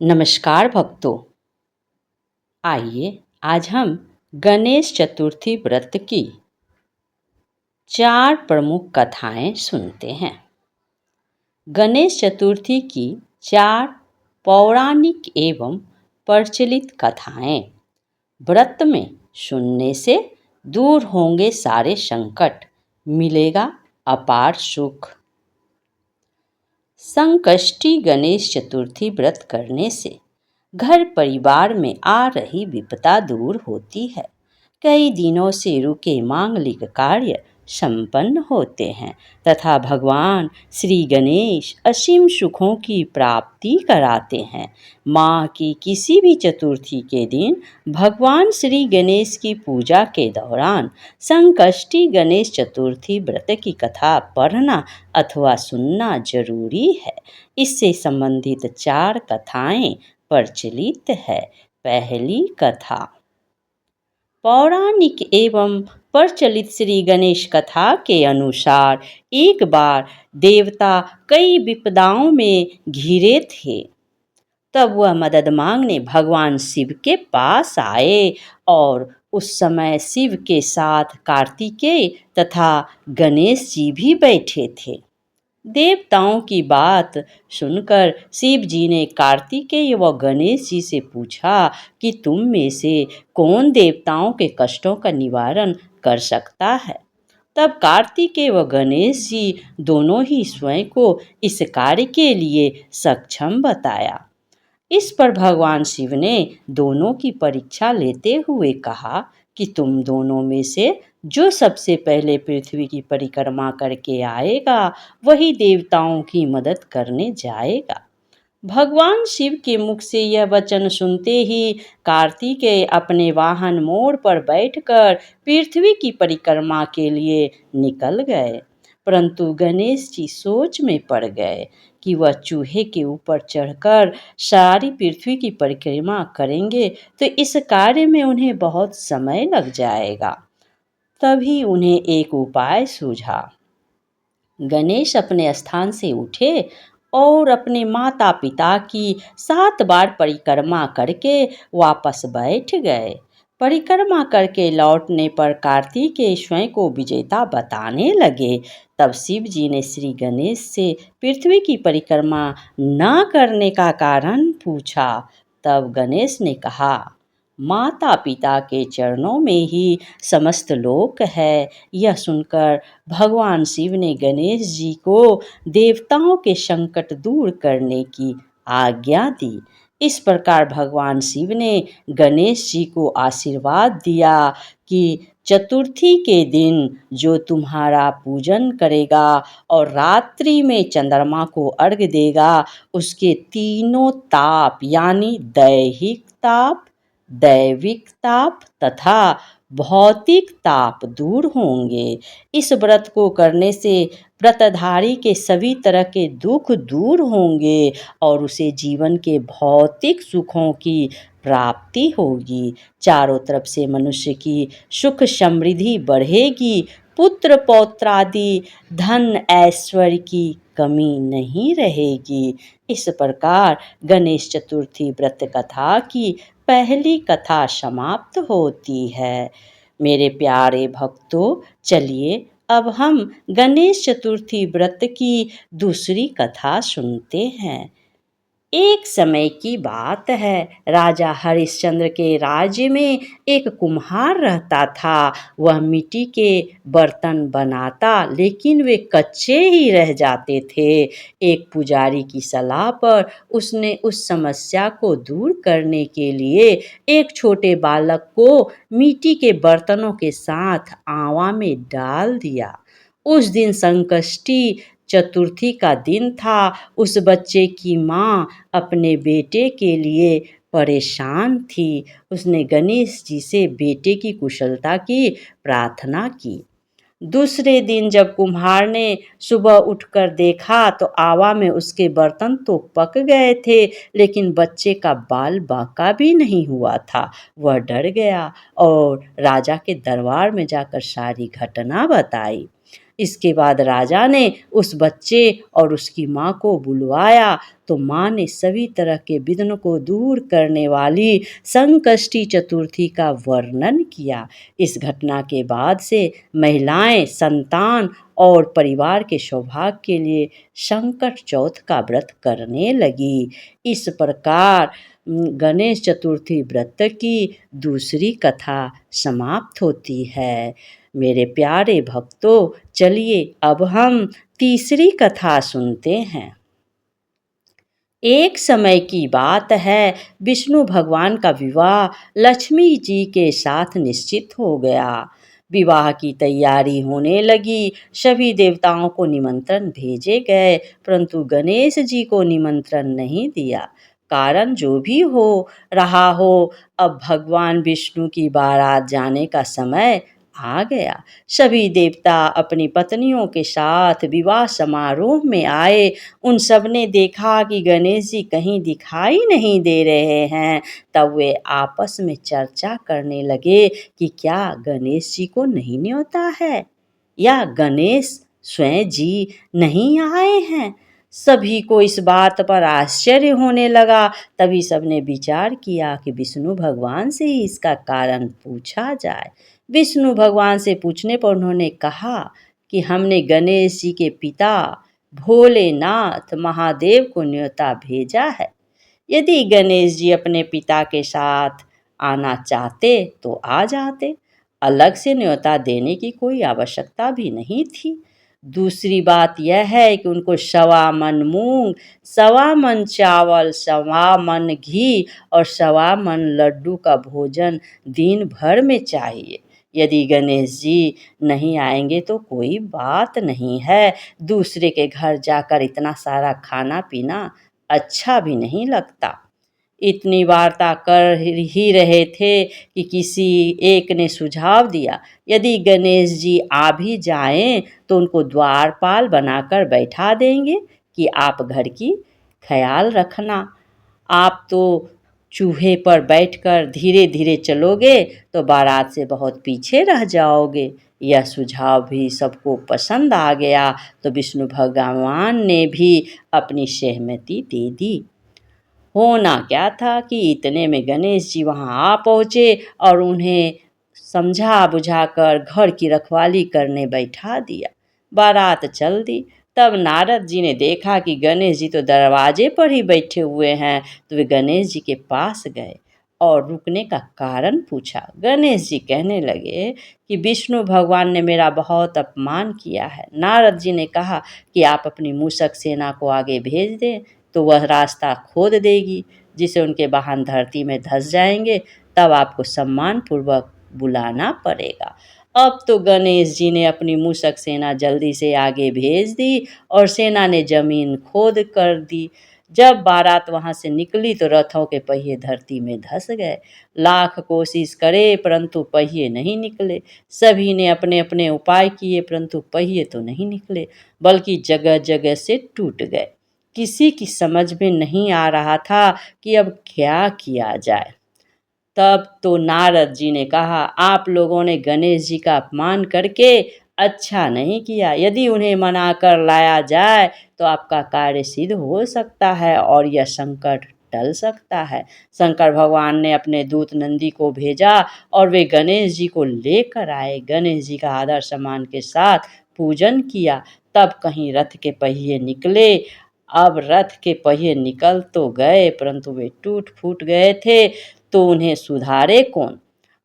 नमस्कार भक्तों। आइए आज हम गणेश चतुर्थी व्रत की 4 प्रमुख कथाएं सुनते हैं। गणेश चतुर्थी की 4 पौराणिक एवं प्रचलित कथाएं। व्रत में सुनने से दूर होंगे सारे संकट, मिलेगा अपार सुख। संकष्टी गणेश चतुर्थी व्रत करने से घर परिवार में आ रही विपदा दूर होती है। कई दिनों से रुके मांगलिक कार्य संपन्न होते हैं तथा भगवान श्री गणेश असीम सुखों की प्राप्ति कराते हैं। माह की किसी भी चतुर्थी के दिन भगवान श्री गणेश की पूजा के दौरान संकष्टी गणेश चतुर्थी व्रत की कथा पढ़ना अथवा सुनना जरूरी है। इससे संबंधित 4 कथाएं प्रचलित है। पहली कथा पौराणिक एवं प्रचलित श्री गणेश कथा के अनुसार एक बार देवता कई विपदाओं में घिरे थे। तब वह मदद मांगने भगवान शिव के पास आए और उस समय शिव के साथ कार्तिकेय तथा गणेश जी भी बैठे थे। देवताओं की बात सुनकर शिव जी ने कार्तिकेय व गणेश जी से पूछा कि तुम में से कौन देवताओं के कष्टों का निवारण कर सकता है। तब कार्तिकेय व गणेश जी दोनों ही स्वयं को इस कार्य के लिए सक्षम बताया। इस पर भगवान शिव ने दोनों की परीक्षा लेते हुए कहा कि तुम दोनों में से जो सबसे पहले पृथ्वी की परिक्रमा करके आएगा वही देवताओं की मदद करने जाएगा। भगवान शिव के मुख से यह वचन सुनते ही कार्तिकेय अपने वाहन मोर पर बैठकर पृथ्वी की परिक्रमा के लिए निकल गए। परंतु गणेश जी सोच में पड़ गए कि वह चूहे के ऊपर चढ़कर सारी पृथ्वी की परिक्रमा करेंगे तो इस कार्य में उन्हें बहुत समय लग जाएगा। तभी उन्हें एक उपाय सूझा। गणेश अपने स्थान से उठे और अपने माता पिता की 7 बार परिक्रमा करके वापस बैठ गए। परिक्रमा करके लौटने पर कार्तिकेय स्वयं को विजेता बताने लगे। तब शिव जी ने श्री गणेश से पृथ्वी की परिक्रमा न करने का कारण पूछा। तब गणेश ने कहा, माता पिता के चरणों में ही समस्त लोक है। यह सुनकर भगवान शिव ने गणेश जी को देवताओं के संकट दूर करने की आज्ञा दी। इस प्रकार भगवान शिव ने गणेश जी को आशीर्वाद दिया कि चतुर्थी के दिन जो तुम्हारा पूजन करेगा और रात्रि में चंद्रमा को अर्घ्य देगा उसके तीनों ताप यानी दैहिक ताप, दैविक ताप तथा भौतिक ताप दूर होंगे। इस व्रत को करने से व्रतधारी के सभी तरह के दुख दूर होंगे और उसे जीवन के भौतिक सुखों की प्राप्ति होगी। चारों तरफ से मनुष्य की सुख समृद्धि बढ़ेगी। पुत्र पौत्रादि धन ऐश्वर्य की कमी नहीं रहेगी। इस प्रकार गणेश चतुर्थी व्रत कथा की पहली कथा समाप्त होती है। मेरे प्यारे भक्तों, चलिए अब हम गणेश चतुर्थी व्रत की दूसरी कथा सुनते हैं। एक समय की बात है, राजा हरिश्चंद्र के राज्य में एक कुम्हार रहता था। वह मिट्टी के बर्तन बनाता लेकिन वे कच्चे ही रह जाते थे। एक पुजारी की सलाह पर उसने उस समस्या को दूर करने के लिए एक छोटे बालक को मिट्टी के बर्तनों के साथ आवा में डाल दिया। उस दिन संकष्टी चतुर्थी का दिन था। उस बच्चे की माँ अपने बेटे के लिए परेशान थी। उसने गणेश जी से बेटे की कुशलता की प्रार्थना की। दूसरे दिन जब कुम्हार ने सुबह उठकर देखा तो आवा में उसके बर्तन तो पक गए थे लेकिन बच्चे का बाल बांका भी नहीं हुआ था। वह डर गया और राजा के दरबार में जाकर सारी घटना बताई। इसके बाद राजा ने उस बच्चे और उसकी माँ को बुलवाया तो माँ ने सभी तरह के विघ्न को दूर करने वाली संकष्टी चतुर्थी का वर्णन किया। इस घटना के बाद से महिलाएं संतान और परिवार के सौभाग्य के लिए संकट चौथ का व्रत करने लगी। इस प्रकार गणेश चतुर्थी व्रत की दूसरी कथा समाप्त होती है। मेरे प्यारे भक्तों, चलिए अब हम तीसरी कथा सुनते हैं। एक समय की बात है, विष्णु भगवान का विवाह लक्ष्मी जी के साथ निश्चित हो गया। विवाह की तैयारी होने लगी। सभी देवताओं को निमंत्रण भेजे गए, परंतु गणेश जी को निमंत्रण नहीं दिया। कारण जो भी हो रहा हो, अब भगवान विष्णु की बारात जाने का समय आ गया। सभी देवता अपनी पत्नियों के साथ विवाह समारोह में आए। उन सब ने देखा कि गणेश जी कहीं दिखाई नहीं दे रहे हैं। तब वे आपस में चर्चा करने लगे कि क्या गणेश जी को नहीं न्योता है या गणेश स्वयं जी नहीं आए हैं। सभी को इस बात पर आश्चर्य होने लगा। तभी सबने विचार किया कि विष्णु भगवान से ही इसका कारण पूछा जाए। विष्णु भगवान से पूछने पर उन्होंने कहा कि हमने गणेश जी के पिता भोलेनाथ महादेव को न्योता भेजा है। यदि गणेश जी अपने पिता के साथ आना चाहते तो आ जाते। अलग से न्योता देने की कोई आवश्यकता भी नहीं थी। दूसरी बात यह है कि उनको 1.25 मन मूंग, 1.25 मन चावल, 1.25 मन घी और 1.25 मन लड्डू का भोजन दिन भर में चाहिए। यदि गणेश जी नहीं आएंगे तो कोई बात नहीं है। दूसरे के घर जाकर इतना सारा खाना पीना अच्छा भी नहीं लगता। इतनी वार्ता कर ही रहे थे कि किसी एक ने सुझाव दिया, यदि गणेश जी आ भी जाएं तो उनको द्वारपाल बनाकर बैठा देंगे कि आप घर की ख्याल रखना। आप तो चूहे पर बैठकर धीरे धीरे चलोगे तो बारात से बहुत पीछे रह जाओगे। यह सुझाव भी सबको पसंद आ गया तो विष्णु भगवान ने भी अपनी सहमति दे दी। होना क्या था कि इतने में गणेश जी वहाँ आ पहुँचे और उन्हें समझा बुझाकर घर की रखवाली करने बैठा दिया। बारात चल दी। तब नारद जी ने देखा कि गणेश जी तो दरवाजे पर ही बैठे हुए हैं, तो वे गणेश जी के पास गए और रुकने का कारण पूछा। गणेश जी कहने लगे कि विष्णु भगवान ने मेरा बहुत अपमान किया है। नारद जी ने कहा कि आप अपनी मूषक सेना को आगे भेज दें तो वह रास्ता खोद देगी, जिसे उनके वाहन धरती में धंस जाएंगे। तब आपको सम्मानपूर्वक बुलाना पड़ेगा। अब तो गणेश जी ने अपनी मूषक सेना जल्दी से आगे भेज दी और सेना ने जमीन खोद कर दी। जब बारात वहां से निकली तो रथों के पहिए धरती में धंस गए। लाख कोशिश करे परंतु पहिए नहीं निकले। सभी ने अपने अपने उपाय किए परंतु पहिए तो नहीं निकले, बल्कि जगह जगह से टूट गए। किसी की समझ में नहीं आ रहा था कि अब क्या किया जाए। तब तो नारद जी ने कहा, आप लोगों ने गणेश जी का अपमान करके अच्छा नहीं किया। यदि उन्हें मना कर लाया जाए तो आपका कार्य सिद्ध हो सकता है और यह संकट टल सकता है। शंकर भगवान ने अपने दूत नंदी को भेजा और वे गणेश जी को लेकर आए। गणेश जी का आदर सम्मान के साथ पूजन किया। तब कहीं रथ के पहिए निकले। अब रथ के पहिए निकल तो गए परंतु वे टूट फूट गए थे, तो उन्हें सुधारे कौन।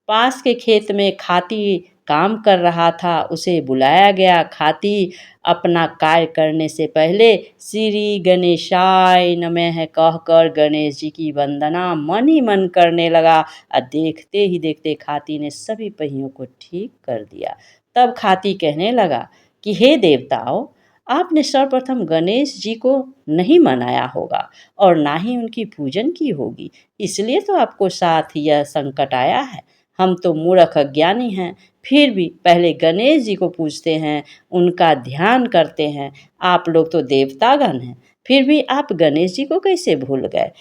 पास के खेत में खाती काम कर रहा था, उसे बुलाया गया। खाती अपना कार्य करने से पहले श्री गणेशाय नमः कहकर गणेश जी की वंदना मन ही मन करने लगा और देखते ही देखते खाती ने सभी पहियों को ठीक कर दिया। तब खाती कहने लगा कि हे देवताओं, आपने सर्वप्रथम गणेश जी को नहीं मनाया होगा और ना ही उनकी पूजन की होगी, इसलिए तो आपको साथ यह संकट आया है। हम तो मूर्ख अज्ञानी हैं, फिर भी पहले गणेश जी को पूजते हैं, उनका ध्यान करते हैं। आप लोग तो देवतागण हैं, फिर भी आप गणेश जी को कैसे भूल गए।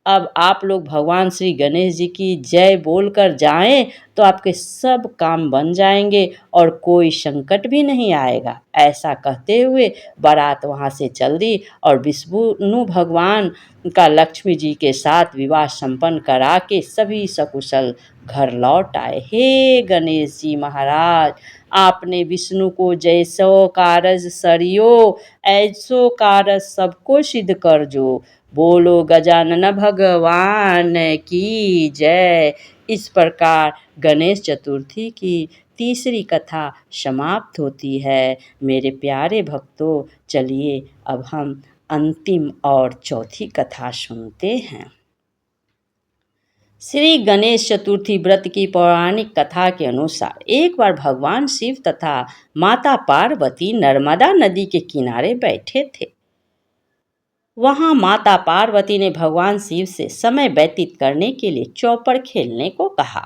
अब आप लोग भगवान श्री गणेश जी की जय बोलकर जाएं तो आपके सब काम बन जाएंगे और कोई संकट भी नहीं आएगा। ऐसा कहते हुए बारात वहाँ से चल दी और विष्णु भगवान का लक्ष्मी जी के साथ विवाह संपन्न करा के सभी सकुशल घर लौट आए। हे गणेश जी महाराज, आपने विष्णु को जैसो कारज सरियो, ऐसो कारज सबको सिद्ध कर जो। बोलो गजानन भगवान की जय। इस प्रकार गणेश चतुर्थी की तीसरी कथा समाप्त होती है। मेरे प्यारे भक्तों, चलिए अब हम अंतिम और चौथी कथा सुनते हैं। श्री गणेश चतुर्थी व्रत की पौराणिक कथा के अनुसार एक बार भगवान शिव तथा माता पार्वती नर्मदा नदी के किनारे बैठे थे। वहां माता पार्वती ने भगवान शिव से समय व्यतीत करने के लिए चौपड़ खेलने को कहा।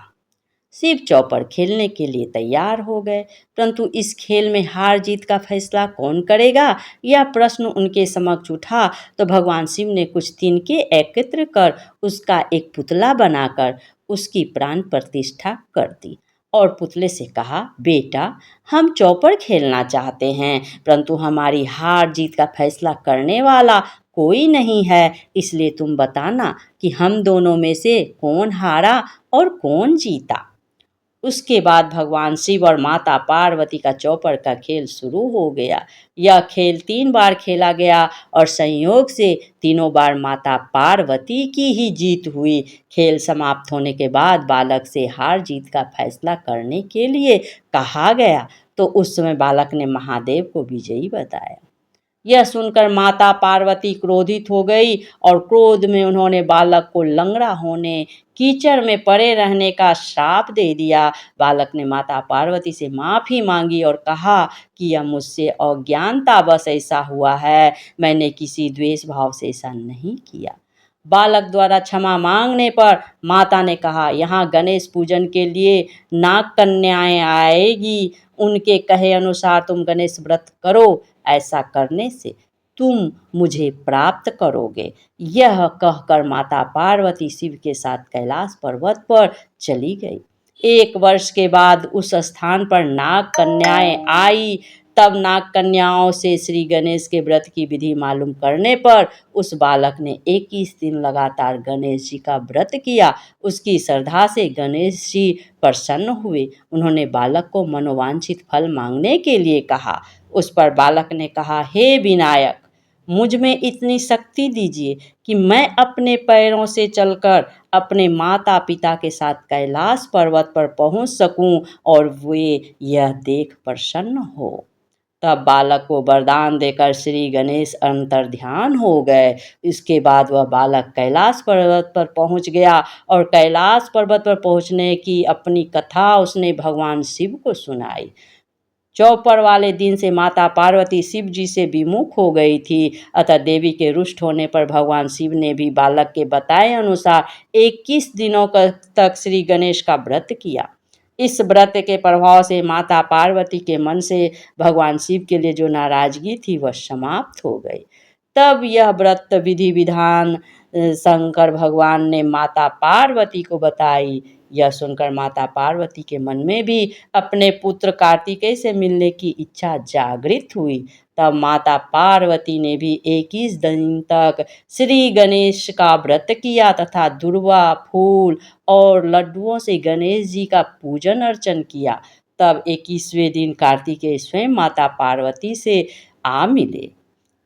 शिव चौपड़ खेलने के लिए तैयार हो गए, परंतु इस खेल में हार जीत का फैसला कौन करेगा, यह प्रश्न उनके समक्ष उठा तो भगवान शिव ने कुछ तिनके एकत्र कर उसका एक पुतला बनाकर उसकी प्राण प्रतिष्ठा कर दी और पुतले से कहा, बेटा, हम चौपड़ खेलना चाहते हैं, परंतु हमारी हार जीत का फैसला करने वाला कोई नहीं है, इसलिए तुम बताना कि हम दोनों में से कौन हारा और कौन जीता। उसके बाद भगवान शिव और माता पार्वती का चौपड़ का खेल शुरू हो गया। यह खेल 3 बार खेला गया और संयोग से तीनों बार माता पार्वती की ही जीत हुई। खेल समाप्त होने के बाद बालक से हार जीत का फैसला करने के लिए कहा गया, तो उस समय बालक ने महादेव को विजयी बताया। यह सुनकर माता पार्वती क्रोधित हो गई और क्रोध में उन्होंने बालक को लंगड़ा होने, कीचड़ में पड़े रहने का श्राप दे दिया। बालक ने माता पार्वती से माफ़ी मांगी और कहा कि यह मुझसे अज्ञानतावश ऐसा हुआ है, मैंने किसी द्वेष भाव से ऐसा नहीं किया। बालक द्वारा क्षमा मांगने पर माता ने कहा, यहाँ गणेश पूजन के लिए नाग कन्याएं आएगी, उनके कहे अनुसार तुम गणेश व्रत करो, ऐसा करने से तुम मुझे प्राप्त करोगे। यह कहकर माता पार्वती शिव के साथ कैलाश पर्वत पर चली गई। 1 वर्ष के बाद उस स्थान पर नाग कन्याएं आई। तब नाग कन्याओं से श्री गणेश के व्रत की विधि मालूम करने पर उस बालक ने 21 दिन लगातार गणेश जी का व्रत किया। उसकी श्रद्धा से गणेश जी प्रसन्न हुए। उन्होंने बालक को मनोवांछित फल मांगने के लिए कहा। उस पर बालक ने कहा, हे विनायक, मुझ में इतनी शक्ति दीजिए कि मैं अपने पैरों से चलकर अपने माता पिता के साथ कैलाश पर्वत पर पहुंच सकूं और वे यह देख प्रसन्न हो। तब बालक को वरदान देकर श्री गणेश अंतर्ध्यान हो गए। इसके बाद वह बालक कैलाश पर्वत पर पहुंच गया और कैलाश पर्वत पर पहुंचने की अपनी कथा उसने भगवान शिव को सुनाई। चौपड़ वाले दिन से माता पार्वती शिव जी से विमुख हो गई थी, अतः देवी के रुष्ट होने पर भगवान शिव ने भी बालक के बताए अनुसार 21 दिनों तक श्री गणेश का व्रत किया। इस व्रत के प्रभाव से माता पार्वती के मन से भगवान शिव के लिए जो नाराजगी थी वह समाप्त हो गई। तब यह व्रत विधि विधान शंकर भगवान ने माता पार्वती को बताई। यह सुनकर माता पार्वती के मन में भी अपने पुत्र कार्तिकेय से मिलने की इच्छा जागृत हुई। तब माता पार्वती ने भी 21 दिन तक श्री गणेश का व्रत किया तथा दुर्वा फूल और लड्डुओं से गणेश जी का पूजन अर्चन किया। तब 21वें दिन कार्तिकेय स्वयं माता पार्वती से आ मिले।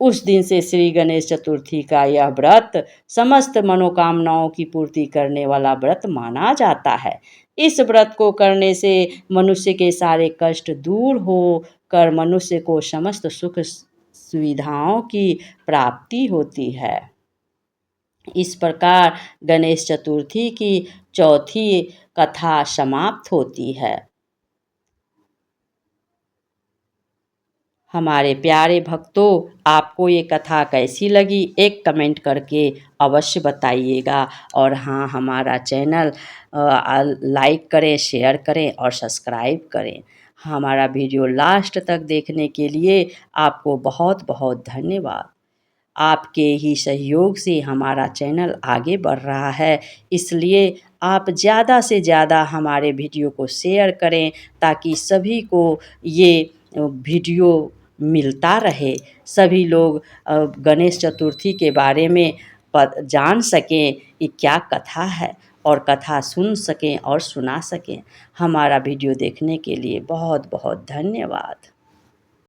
उस दिन से श्री गणेश चतुर्थी का यह व्रत समस्त मनोकामनाओं की पूर्ति करने वाला व्रत माना जाता है। इस व्रत को करने से मनुष्य के सारे कष्ट दूर हो कर मनुष्य को समस्त सुख सुविधाओं की प्राप्ति होती है। इस प्रकार गणेश चतुर्थी की चौथी कथा समाप्त होती है। हमारे प्यारे भक्तों, आपको ये कथा कैसी लगी एक कमेंट करके अवश्य बताइएगा और हाँ, हमारा चैनल लाइक करें, शेयर करें और सब्सक्राइब करें। हमारा वीडियो लास्ट तक देखने के लिए आपको बहुत बहुत धन्यवाद। आपके ही सहयोग से हमारा चैनल आगे बढ़ रहा है, इसलिए आप ज़्यादा से ज़्यादा हमारे वीडियो को शेयर करें ताकि सभी को ये वीडियो मिलता रहे, सभी लोग गणेश चतुर्थी के बारे में जान सकें कि क्या कथा है और कथा सुन सकें और सुना सकें। हमारा वीडियो देखने के लिए बहुत बहुत धन्यवाद।